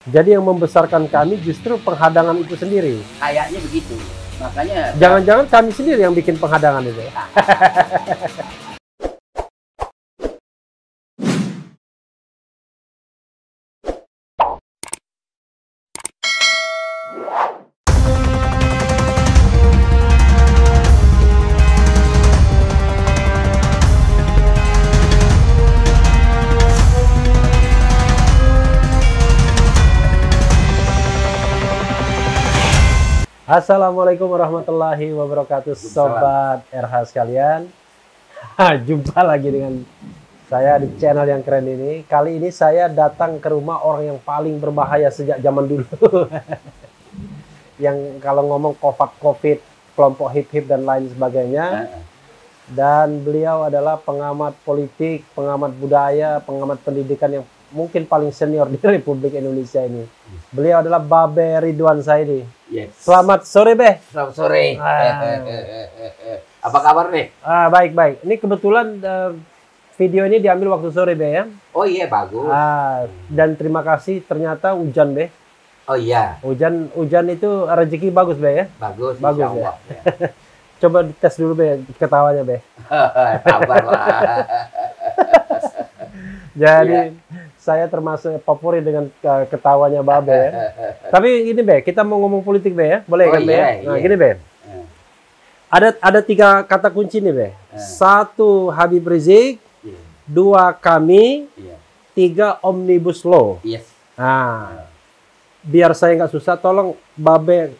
Jadi yang membesarkan kami justru penghadangan itu sendiri. Kayaknya begitu. Makanya Jangan-jangan kami sendiri yang bikin penghadangan itu. Assalamualaikum warahmatullahi wabarakatuh, Sobat RH sekalian. Jumpa lagi dengan saya di channel yang keren ini. Kali ini saya datang ke rumah orang yang paling berbahaya sejak zaman dulu. Yang kalau ngomong COVID, kelompok hip-hip dan lain sebagainya. Dan beliau adalah pengamat politik, pengamat budaya, pengamat pendidikan yang mungkin paling senior di Republik Indonesia ini. Beliau adalah Babe Ridwan Saidi. yes. Selamat sore, Be. Selamat sore. Apa kabar, Be? Baik. Ini kebetulan video ini diambil waktu sore, Be, ya. Oh iya, bagus. Dan terima kasih, ternyata hujan, Be. Oh iya. Hujan itu rezeki bagus, Be, ya. Bagus, Bagus, insya Allah. Ya. Coba dites dulu, Be, ketawanya, Be. Kabar lah. Jadi saya termasuk favorit dengan ketawanya Babe, ya. Tapi ini, Be, kita mau ngomong politik, Be, ya. Boleh kan, Be? Iya, Nah, iya. gini, Be. Ada 3 kata kunci nih, Be. 1 Habib Rizik, Iya. 2 kami, Iya. 3 Omnibus Law. Yes. Nah, biar saya nggak susah, tolong Babe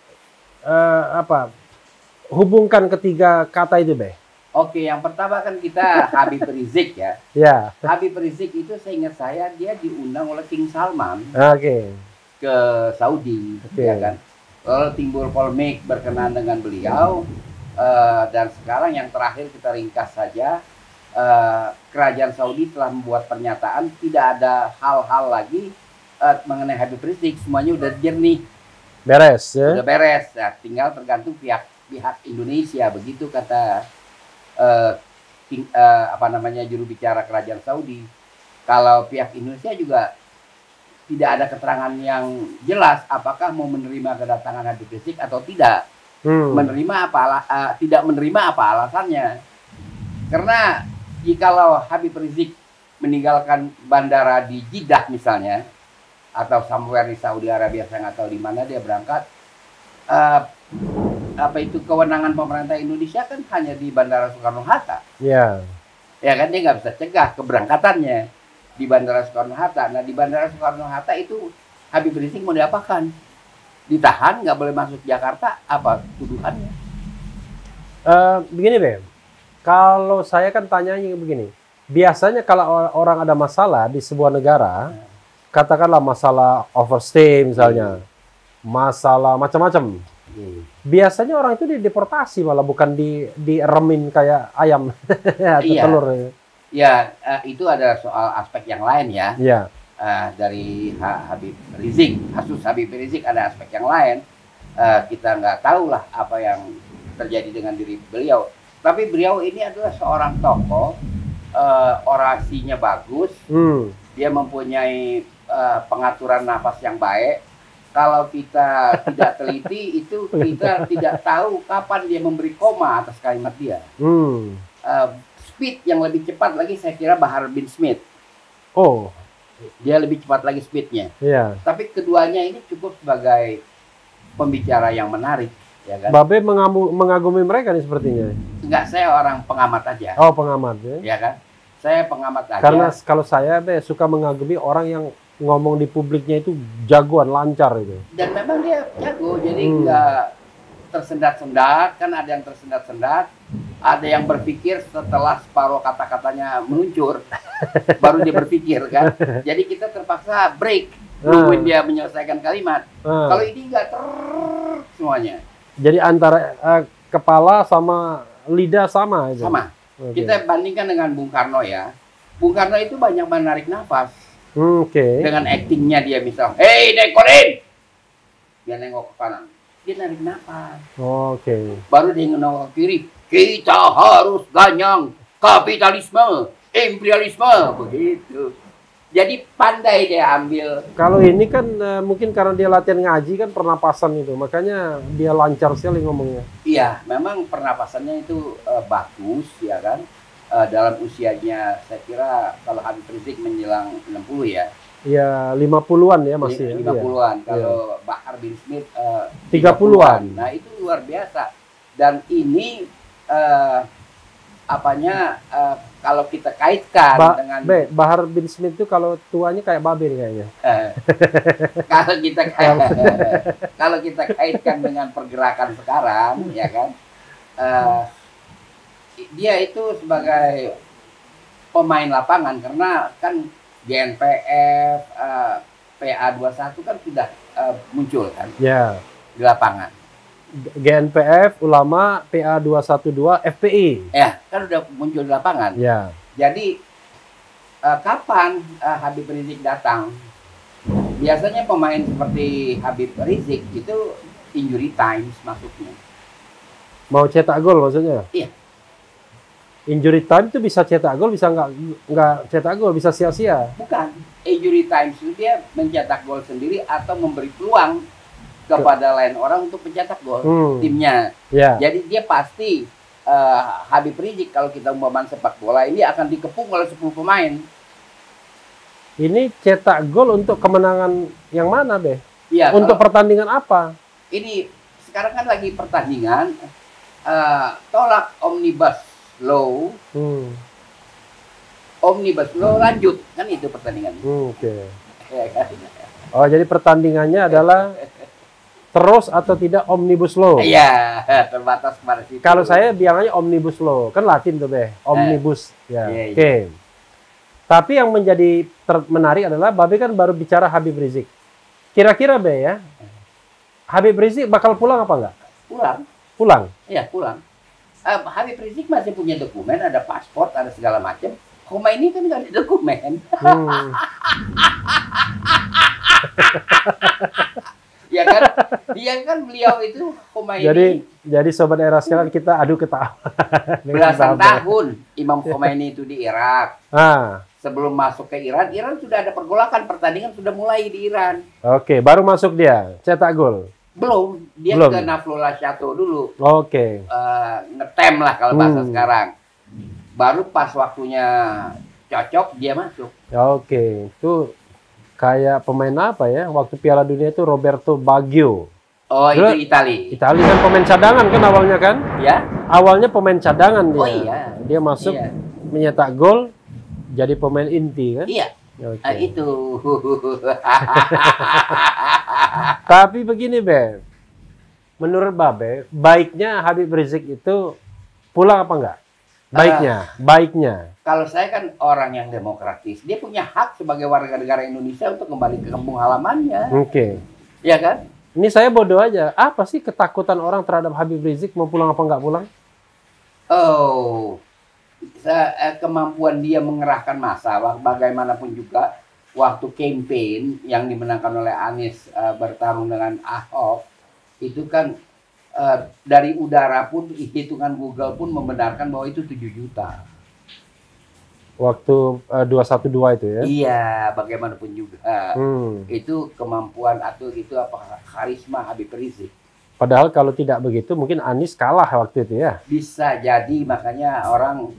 hubungkan ketiga kata itu, Be. Oke, yang pertama kan kita Habib Rizik ya. Ya. Habib Rizik itu seingat saya dia diundang oleh King Salman Oke. ke Saudi, Oke. ya kan. Lalu timbul polemik berkenaan dengan beliau. Dan sekarang yang terakhir kita ringkas saja, kerajaan Saudi telah membuat pernyataan tidak ada hal-hal lagi mengenai Habib Rizik, semuanya udah jernih, Beres, ya. udah beres. Nah, tinggal tergantung pihak Indonesia, begitu kata juru bicara kerajaan Saudi. Kalau pihak Indonesia juga tidak ada keterangan yang jelas apakah mau menerima kedatangan Habib Rizik atau tidak. Menerima tidak menerima apa alasannya? Karena jikalau Habib Rizik meninggalkan bandara di Jeddah misalnya, atau somewhere di Saudi Arabia, saya nggak tahu di mana dia berangkat, kewenangan pemerintah Indonesia kan hanya di Bandara Soekarno-Hatta. Ya. Ya kan, dia nggak bisa cegah keberangkatannya di Bandara Soekarno-Hatta. Nah, di Bandara Soekarno-Hatta itu Habib Rizik mau diapakan? Ditahan, nggak boleh masuk Jakarta, apa tuduhannya? Begini, Be. Kalau saya kan tanyanya begini. Biasanya kalau orang ada masalah di sebuah negara, katakanlah masalah overstay misalnya, masalah macam-macam. Biasanya orang itu dideportasi, malah bukan diremin kayak ayam atau Iya. telur. Ya, itu ada soal aspek yang lain ya. Iya. Dari Habib Rizik, kasus Habib Rizik ada aspek yang lain. Kita nggak tahu lah apa yang terjadi dengan diri beliau. Tapi beliau ini adalah seorang tokoh, orasinya bagus, dia mempunyai pengaturan nafas yang baik. Kalau kita tidak teliti, itu kita tidak tahu kapan dia memberi koma atas kalimat dia. Speed yang lebih cepat lagi saya kira Bahar bin Smith. Oh. Dia lebih cepat lagi speednya. Iya. Tapi keduanya ini cukup sebagai pembicara yang menarik, ya kan? Babe mengagumi mereka nih sepertinya. Enggak, saya orang pengamat aja, Oh, pengamat, ya. ya kan? Saya pengamat aja. Karena kalau saya, Be, suka mengagumi orang yang ngomong di publiknya itu jagoan, lancar itu. Dan memang dia jago, jadi nggak tersendat-sendat, kan ada yang tersendat-sendat, ada yang berpikir setelah separuh kata-katanya meluncur, baru dia berpikir kan. Jadi kita terpaksa break, nungguin dia menyelesaikan kalimat. Kalau ini nggak semuanya. Jadi antara kepala sama lidah sama aja. Sama. Oke. Kita bandingkan dengan Bung Karno ya. Bung Karno itu banyak menarik nafas. Oke. Dengan aktingnya dia misal, "Hei Dekorin!" Dia nengok ke kanan. Dia narik nafas. Oke. Baru dia nengok ke kiri. "Kita harus ganyang kapitalisme, imperialisme." Begitu. Jadi pandai dia ambil. Kalau ini kan mungkin karena dia latihan ngaji kan pernapasan itu, makanya dia lancar sekali ngomongnya. Iya, memang pernapasannya itu bagus ya kan. Dalam usianya saya kira kalau Habib Rizik menjelang 60 ya. Ya 50-an ya masih. 50-an. Ya. Kalau Bahar bin Smith 30-an. Nah, itu luar biasa. Dan ini kalau kita kaitkan dengan Bahar bin Smith itu kalau tuanya kayak Babe nih kayaknya. Kalau kita kaitkan dengan pergerakan sekarang, ya kan, dia itu sebagai pemain lapangan karena kan GNPF, PA21 kan sudah muncul kan, ya, di lapangan. GNPF, Ulama, PA212, FPI. Ya, kan udah muncul di lapangan. Ya. Jadi kapan Habib Rizik datang? Biasanya pemain seperti Habib Rizik itu injury times masuknya. Mau cetak gol maksudnya? Iya. Injury time itu bisa cetak gol, bisa nggak cetak gol, bisa sia-sia. Bukan. Injury times itu dia mencetak gol sendiri atau memberi peluang kepada lain orang untuk mencetak gol timnya. Yeah. Jadi dia pasti Habib Rizik kalau kita umpamakan sepak bola ini akan dikepung oleh 10 pemain. Ini cetak gol untuk kemenangan yang mana, Be? Iya. Untuk pertandingan apa? Ini sekarang kan lagi pertandingan tolak Omnibus Law. Omnibus Law lanjut kan itu pertandingan. Oke. Oh, jadi pertandingannya adalah terus atau tidak Omnibus Law? Iya, terbatas pada situ. Kalau saya bilangnya Omnibus Law, kan Latin tuh, Be. Omnibus. Ya. Iya, Oke. Tapi yang menjadi menarik adalah Babe kan baru bicara Habib Rizik. Kira-kira, Be, ya, Habib Rizik bakal pulang apa enggak? Pulang. Pulang? Iya, pulang. Habib Rizik masih punya dokumen, ada paspor, ada segala macam. Khomeini kan nggak ada dokumen. Ya kan? Dia kan beliau itu Khomeini. Jadi sobat era sekarang kita adu ketawa. Belasan tahun Imam Khomeini itu di Irak. Sebelum masuk ke Iran, Iran sudah ada pergolakan, pertandingan sudah mulai di Iran. Oke, baru masuk dia cetak gol. Belum, dia ke Naflullah Chateau dulu. Oke. Ngetem lah kalau bahasa sekarang. Baru pas waktunya cocok dia masuk. Oke, itu kayak pemain apa ya? Waktu Piala Dunia itu Roberto Baggio. Oh, itu Itali. Itali kan pemain cadangan kan awalnya kan? Ya. Awalnya pemain cadangan dia. Oh iya. Dia masuk menyetak gol jadi pemain inti kan? Iya. Okay. Itu. Tapi begini, Be. Menurut Babe, baiknya Habib Rizik itu pulang apa enggak? Baiknya. Kalau saya kan orang yang demokratis, dia punya hak sebagai warga negara Indonesia untuk kembali ke kampung halamannya. Oke. Iya kan? Ini saya bodoh aja. Apa sih ketakutan orang terhadap Habib Rizik mau pulang apa enggak pulang? Oh, kemampuan dia mengerahkan massa, bagaimanapun juga waktu campaign yang dimenangkan oleh Anies bertarung dengan Ahok, itu kan dari udara pun, hitungan Google pun membenarkan bahwa itu 7 juta. Waktu 212 itu ya? Iya, bagaimanapun juga. Itu kemampuan atau itu apa karisma Habib Rizik. Padahal kalau tidak begitu mungkin Anies kalah waktu itu ya? Bisa jadi, makanya orang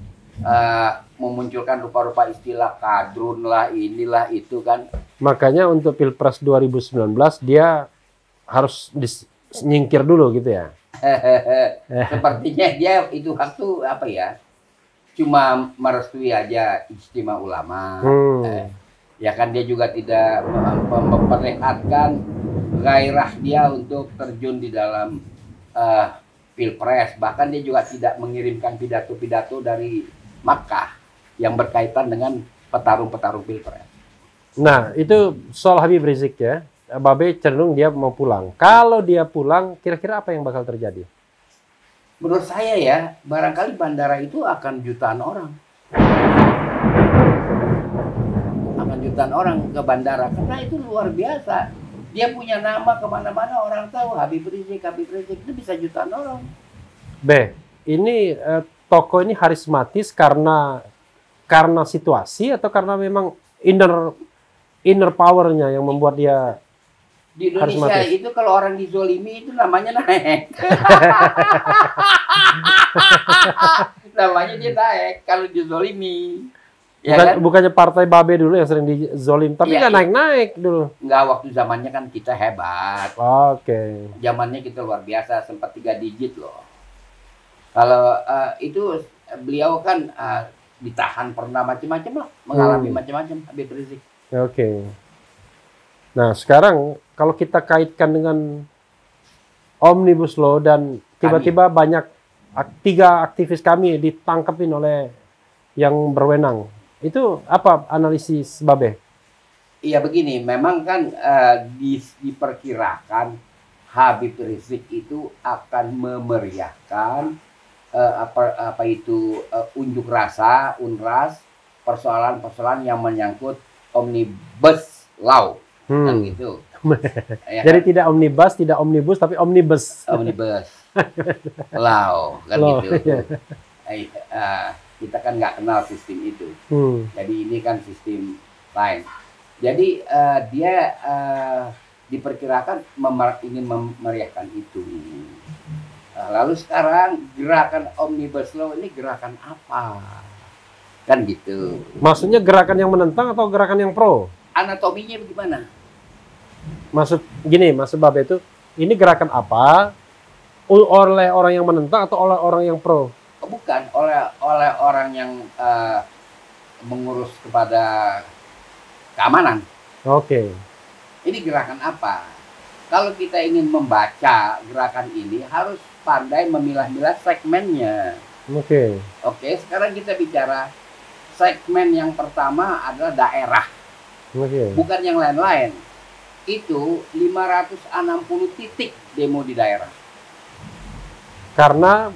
memunculkan rupa-rupa istilah kadrun lah, inilah itu kan. Makanya untuk Pilpres 2019 dia harus nyingkir dulu gitu ya? Sepertinya dia itu waktu apa ya, cuma merestui aja Ijtima Ulama. Ya kan dia juga tidak memperlihatkan gairah dia untuk terjun di dalam Pilpres. Bahkan dia juga tidak mengirimkan pidato-pidato dari Makkah yang berkaitan dengan petarung-petarung Pilpres. Nah, itu soal Habib Rizik ya. Babe cenderung dia mau pulang. Kalau dia pulang, kira-kira apa yang bakal terjadi? Menurut saya ya, barangkali bandara itu akan jutaan orang. Akan jutaan orang ke bandara. Karena itu luar biasa. Dia punya nama kemana-mana, orang tahu Habib Rizik itu bisa jutaan orang. Ini tokoh ini karismatis karena situasi atau karena memang inner inner powernya yang membuat dia Di Indonesia karismatis. itu kalau orang dizolimi itu namanya naik. Namanya dia naik kalau dizolimi. Ya kan? Bukannya partai Babe dulu yang sering dizolim, tapi Iya, nggak iya. naik-naik dulu. Nggak, waktu zamannya kan kita hebat. Oke. Zamannya kita luar biasa, sempat 3 digit loh. Kalau itu beliau kan ditahan pernah macam-macam lah, mengalami macam-macam Habib Rizik. Oke. Nah, sekarang kalau kita kaitkan dengan Omnibus Law dan tiba-tiba banyak 3 aktivis kami ditangkapin oleh yang berwenang. Itu apa analisis Babe? Iya begini, memang kan diperkirakan Habib Rizik itu akan memeriahkan apa itu unjuk rasa, unras, persoalan-persoalan yang menyangkut Omnibus Law. Kan gitu. Ya Jadi kan? tidak omnibus, tidak omnibus, tapi omnibus. Omnibus Law kan Law, gitu. iya. Kita kan nggak kenal sistem itu. Jadi ini kan sistem lain. Jadi dia diperkirakan ingin memeriahkan itu. Lalu sekarang gerakan Omnibus Law ini gerakan apa? Kan gitu. Maksudnya gerakan yang menentang atau gerakan yang pro? Anatominya bagaimana? Maksud Babe itu, ini gerakan apa? Oleh orang yang menentang atau oleh orang yang pro? Oh, bukan, oleh orang yang mengurus kepada keamanan. Oke. Ini gerakan apa? Kalau kita ingin membaca gerakan ini harus pandai memilah-milah segmennya. Oke. Oke, sekarang kita bicara segmen yang pertama adalah daerah. Oke. Bukan yang lain-lain. Itu 560 titik demo di daerah. Karena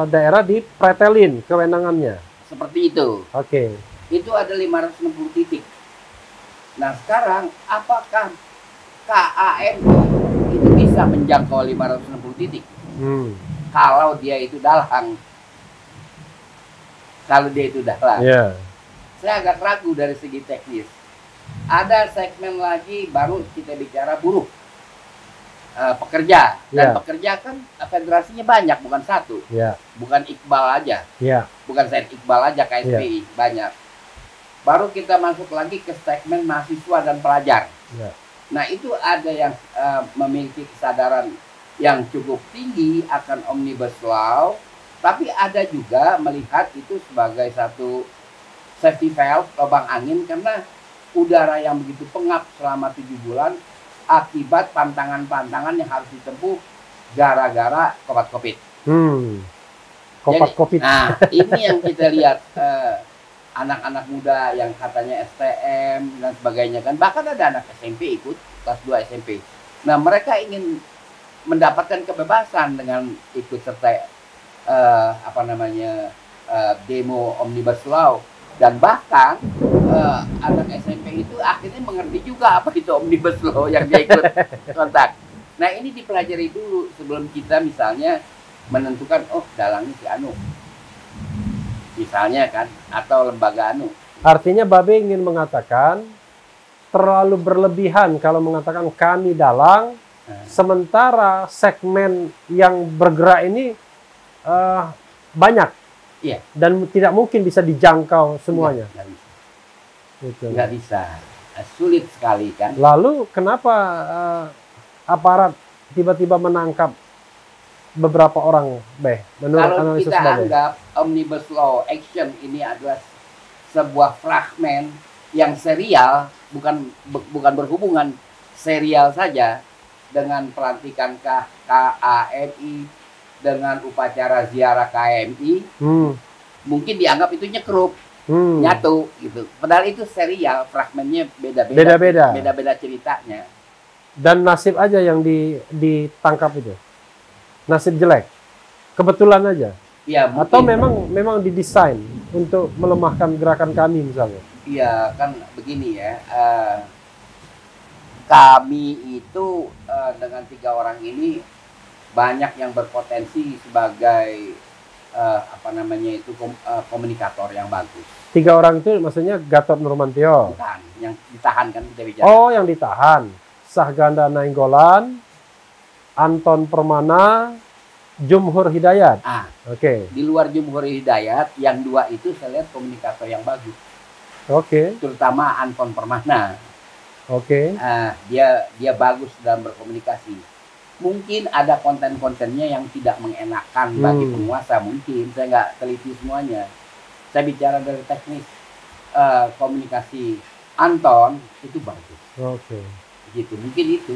daerah dipretelin kewenangannya. Seperti itu. Oke. Itu ada 560 titik. Nah sekarang apakah KAMI itu bisa menjangkau 560 titik? Kalau dia itu dalang. Kalau dia itu dalang. Yeah. Saya agak ragu dari segi teknis. Ada segmen lagi baru kita bicara buruh. Pekerja. Dan pekerja kan federasinya banyak, bukan satu. Bukan Iqbal aja. Bukan Said Iqbal aja, KSPI. Banyak. Baru kita masuk lagi ke segmen mahasiswa dan pelajar. Nah itu ada yang memiliki kesadaran yang cukup tinggi akan Omnibus Law. Tapi ada juga melihat itu sebagai satu safety valve, lubang angin, karena udara yang begitu pengap selama 7 bulan akibat pantangan-pantangan yang harus ditempuh gara-gara COVID. COVID. Nah, ini yang kita lihat anak-anak muda yang katanya STM dan sebagainya kan, bahkan ada anak SMP ikut kelas 2 SMP. Nah, mereka ingin mendapatkan kebebasan dengan ikut serta demo Omnibus Law. Dan bahkan anak SMP itu akhirnya mengerti juga apa itu Omnibus Law yang dia ikut kontak. Nah ini dipelajari dulu sebelum kita misalnya menentukan, oh dalangnya si Anu. Misalnya kan, atau lembaga Anu. Artinya Babe ingin mengatakan terlalu berlebihan kalau mengatakan kami dalang, sementara segmen yang bergerak ini banyak. Iya. Dan tidak mungkin bisa dijangkau semuanya. Nggak bisa. Sulit sekali kan. Lalu kenapa aparat tiba-tiba menangkap beberapa orang, menurut kalau analisis kita Babe? anggap Omnibus Law Action ini adalah sebuah fragmen yang serial, bukan berhubungan, serial saja, dengan pelantikan KAMI, dengan upacara ziarah KMI, mungkin dianggap itu nyekrup, nyatu gitu. Padahal itu serial, fragmennya beda-beda ceritanya. Dan nasib aja yang ditangkap itu, nasib jelek, kebetulan aja. Ya, atau memang didesain untuk melemahkan gerakan kami misalnya. Iya kan begini ya. Kami itu dengan 3 orang ini banyak yang berpotensi sebagai apa namanya itu komunikator yang bagus. 3 orang itu maksudnya Gatot Nurmantio. Bukan, yang ditahan kan kita bicara. Oh, yang ditahan. Sahganda Nainggolan, Anton Permana, Jumhur Hidayat. Oke. Di luar Jumhur Hidayat, yang 2 itu saya lihat komunikator yang bagus. Oke. Terutama Anton Permana. Oke. Dia bagus dalam berkomunikasi. Mungkin ada konten-kontennya yang tidak mengenakan bagi penguasa, mungkin saya nggak teliti semuanya. Saya bicara dari teknis komunikasi Anton itu bagus. Oke. Gitu, mungkin itu.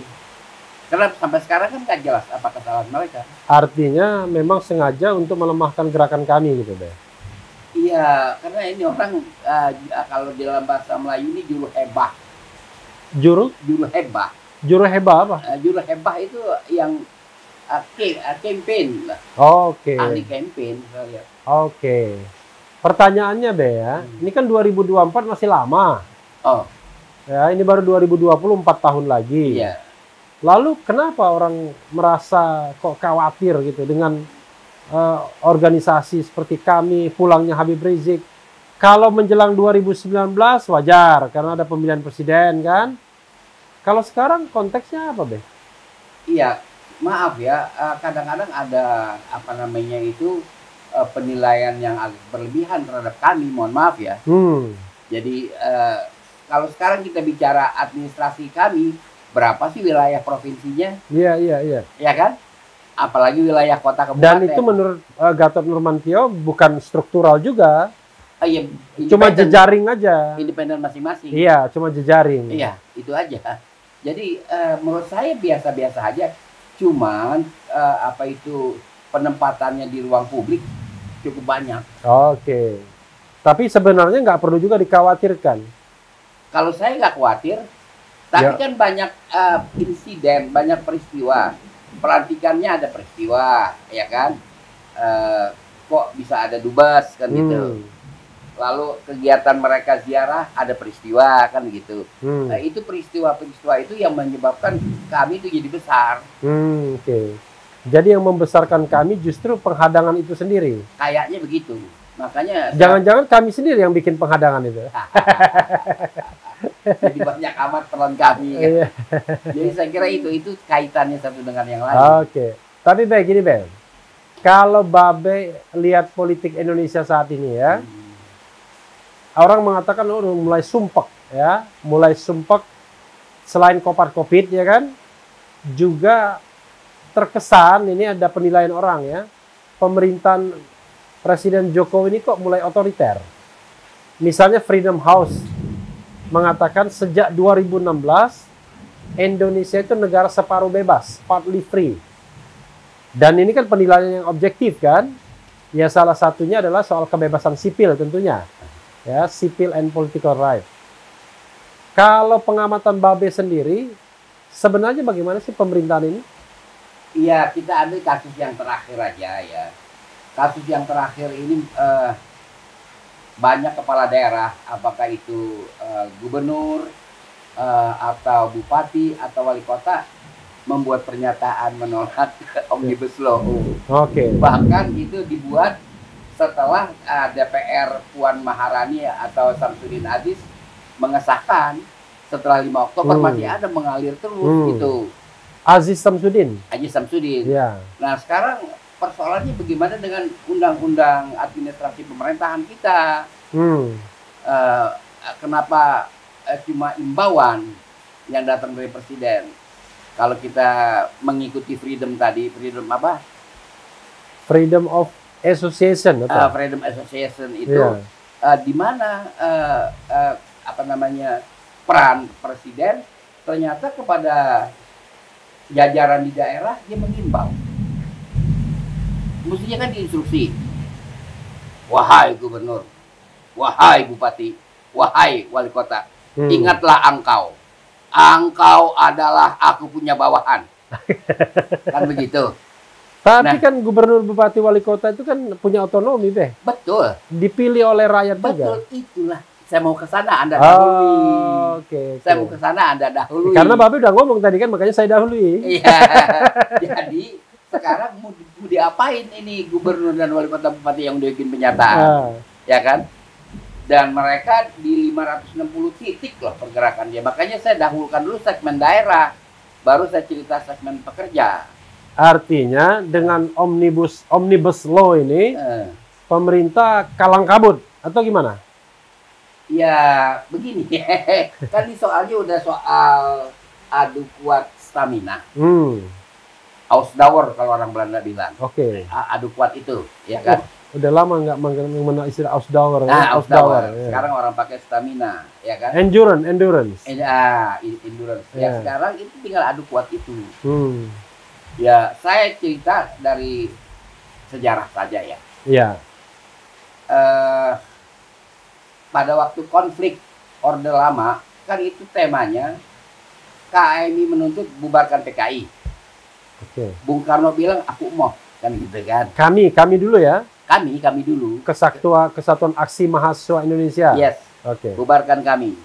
Karena sampai sekarang kan nggak jelas apa kesalahan mereka. Artinya memang sengaja untuk melemahkan gerakan kami gitu deh. Iya, karena ini orang kalau di dalam bahasa Melayu ini juru hebah. Juru hebah. Juru hebah apa? Juru hebah itu yang campaign lah. Oke. Ahli campaign saya lihat. Oke. Pertanyaannya Be ya, ini kan 2024 masih lama. Oh. Ya, ini baru 2024 tahun lagi. Iya. Lalu kenapa orang merasa kok khawatir gitu dengan organisasi seperti kami, pulangnya Habib Rizik? Kalau menjelang 2019 wajar karena ada pemilihan presiden kan. Kalau sekarang konteksnya apa, Be? Iya, maaf ya, kadang-kadang ada apa namanya itu penilaian yang agak berlebihan terhadap kami, mohon maaf ya. Jadi kalau sekarang kita bicara administrasi kami, berapa sih wilayah provinsinya? Iya. Ya kan? Apalagi wilayah kota kabupaten. Dan itu menurut Gatot Nurmantio bukan struktural juga. Iya, cuma jejaring aja. Independen masing-masing. Iya, cuma jejaring. Iya, itu aja. Jadi menurut saya biasa-biasa aja. Cuman apa itu penempatannya di ruang publik cukup banyak. Oke. Tapi sebenarnya nggak perlu juga dikhawatirkan. Kalau saya nggak khawatir, tapi kan banyak insiden, banyak peristiwa. Pelantikannya ada peristiwa, ya kan? Kok bisa ada dubes kan gitu. Lalu kegiatan mereka ziarah ada peristiwa kan gitu. Nah, itu peristiwa-peristiwa itu yang menyebabkan kami itu jadi besar. Oke. Jadi yang membesarkan kami justru penghadangan itu sendiri. Kayaknya begitu. Makanya jangan-jangan kami sendiri yang bikin penghadangan itu. Jadi banyak amat peran kami kan. Jadi saya kira itu kaitannya satu dengan yang lain. Oke. Tapi baik gini, Bang. Kalau Babe lihat politik Indonesia saat ini ya, orang mengatakan mulai sumpek ya, mulai sumpek selain kopar-kopit ya kan, juga terkesan ini ada penilaian orang ya, pemerintahan Presiden Jokowi ini kok mulai otoriter. Misalnya Freedom House mengatakan sejak 2016 Indonesia itu negara separuh bebas, partly free. Dan ini kan penilaian yang objektif kan? Ya salah satunya adalah soal kebebasan sipil tentunya. Ya, civil and political right. Kalau pengamatan Babe sendiri, sebenarnya bagaimana sih pemerintahan ini? Iya, kita ambil kasus yang terakhir aja ya. Kasus yang terakhir ini banyak kepala daerah, apakah itu gubernur atau bupati atau wali kota membuat pernyataan menolak Omnibus Law. Oke. Bahkan itu dibuat setelah DPR Puan Maharani atau Samsudin Aziz mengesahkan setelah 5 Oktober masih ada mengalir terus gitu. Aziz Samsudin. Aziz Samsudin. Ya. Nah sekarang persoalannya bagaimana dengan undang-undang administrasi pemerintahan kita? Kenapa cuma imbauan yang datang dari presiden? Kalau kita mengikuti freedom tadi, freedom apa? Freedom of Association. Freedom Association itu di mana apa namanya peran presiden ternyata kepada jajaran di daerah dia mengimbau. Mestinya kan diinstruksi. Wahai gubernur, wahai bupati, wahai wali kota, ingatlah engkau adalah aku punya bawahan. Kan begitu. Tapi kan gubernur, bupati, wali kota itu kan punya otonomi, Be. Betul. Dipilih oleh rakyat juga. Betul, itulah. Saya mau ke sana, Anda dahului. Oke. Saya mau ke sana, Anda dahului. Karena Babe udah ngomong tadi kan, makanya saya dahului. Iya. Jadi sekarang mau diapain ini gubernur dan wali kota bupati yang udah bikin pernyataan, ya kan? Dan mereka di 560 titik loh pergerakan dia. Makanya saya dahulukan dulu segmen daerah, baru saya cerita segmen pekerja. Artinya dengan omnibus law ini, pemerintah kalang kabut atau gimana? Ya begini, kan ini soalnya udah soal adu kuat stamina. Ausdauer kalau orang Belanda bilang. Oke. Adu kuat itu, ya kan? Udah lama nggak mengenal istilah Ausdauer. Nah, Ausdauer. Ya. Sekarang orang pakai stamina, ya kan? Endurance. Endurance. Ya, sekarang itu tinggal adu kuat itu. Ya, saya cerita dari sejarah saja ya. Iya. Pada waktu konflik Orde Lama, kan itu temanya KMI menuntut bubarkan PKI. Oke. Bung Karno bilang aku mau, kan gitu kan. Kami dulu ya. Kami dulu. Kesatuan Aksi Mahasiswa Indonesia. Yes. Oke. Bubarkan kami.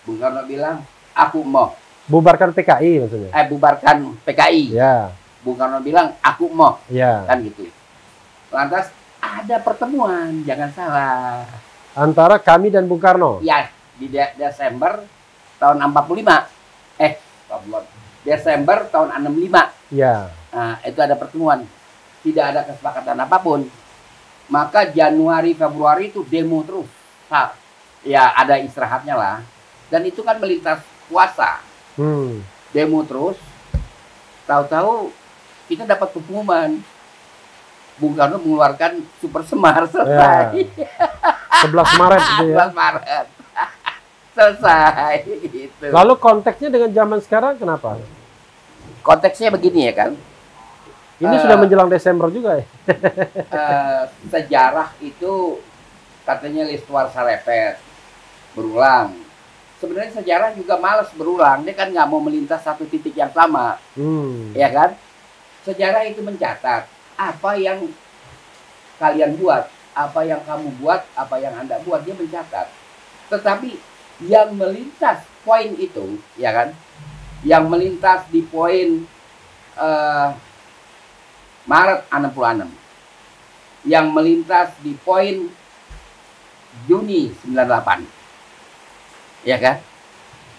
Bung Karno bilang aku mau. Bubarkan PKI maksudnya. Bubarkan PKI. Ya. Bung Karno bilang aku mau. Ya. Kan gitu. Lantas ada pertemuan, jangan salah. Antara kami dan Bung Karno. Ya, di Desember tahun 45. Desember tahun 65. Ya. Nah, itu ada pertemuan. Tidak ada kesepakatan apapun. Maka Januari, Februari itu demo terus. Nah, ya ada istirahatnya lah. Dan itu kan melintas puasa. Demo terus. Tahu-tahu kita dapat pengumuman. Bung Karno mengeluarkan Super Semar, selesai. Ya. 11 Maret itu ya. 11 Maret. Selesai gitu. Lalu konteksnya dengan zaman sekarang kenapa? Konteksnya begini ya kan. Ini sudah menjelang Desember juga ya. Sejarah itu katanya l'histoire se répète, berulang. Sebenarnya sejarah juga malas berulang. Dia kan nggak mau melintas satu titik yang sama, ya kan? Sejarah itu mencatat apa yang kalian buat, apa yang kamu buat, apa yang Anda buat, dia mencatat. Tetapi yang melintas poin itu, ya kan? Yang melintas di poin Maret 66. Yang melintas di poin Juni 98. Ya kan?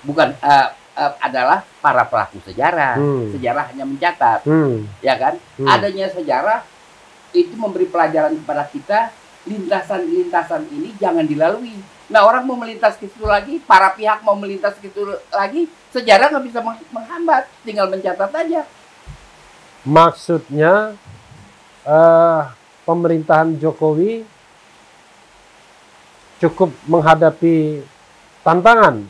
Bukan adalah para pelaku sejarah. Sejarah hanya mencatat. Ya kan? Adanya sejarah itu memberi pelajaran kepada kita, lintasan-lintasan ini jangan dilalui. Nah, orang mau melintas ke situ lagi, para pihak mau melintas ke situ lagi, sejarah nggak bisa menghambat, tinggal mencatat aja. Maksudnya pemerintahan Jokowi cukup menghadapi tantangan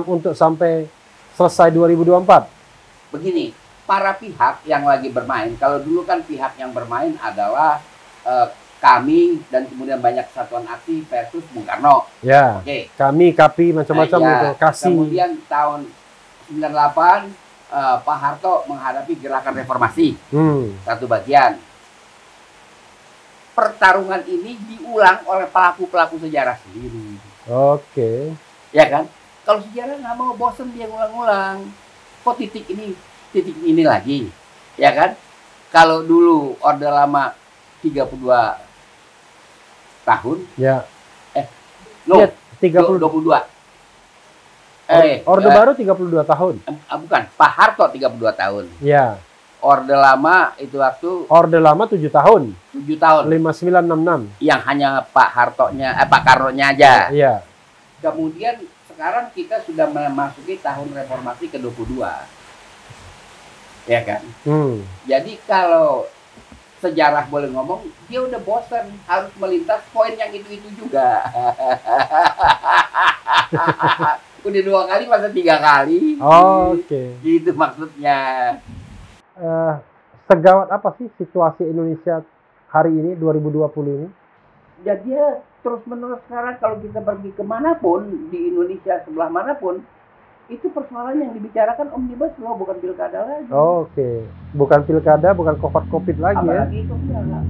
untuk sampai selesai 2024. Begini, para pihak yang lagi bermain, kalau dulu kan pihak yang bermain adalah kami dan kemudian banyak satuan aksi versus Bung Karno. Ya. Oke. Kami, KAPI, macam-macam ya. itu. Kasih. Kemudian tahun 98 Pak Harto menghadapi gerakan reformasi. Satu bagian. Pertarungan ini diulang oleh pelaku-pelaku sejarah sendiri. Oke. Ya kan? Kalau sejarah nggak mau, bosen dia ngulang-ngulang. Kok titik ini lagi? Ya kan? Kalau dulu Orde Lama 32 tahun. Ya. No, ya, 22. Orde Baru 32 tahun. Bukan, Pak Harto 32 tahun. Ya. Orde Lama itu waktu Orde Lama 7 tahun. 7 tahun. 5966. Yang hanya Pak Hartonya, Pak Karnonya aja. Iya. Kemudian sekarang kita sudah memasuki tahun reformasi ke-22. Ya kan? Jadi kalau sejarah boleh ngomong, dia udah bosan harus melintas poin yang itu-itu juga. Udah 2 kali masa 3 kali. Oke. Gitu maksudnya. Segawat apa sih situasi Indonesia hari ini 2020 ini? Ya dia terus-menerus sekarang kalau kita pergi kemanapun di Indonesia sebelah manapun, itu persoalan yang dibicarakan omnibus law, bukan pilkada lagi. Oke. Bukan pilkada, bukan COVID lagi. Apalagi itu enggak.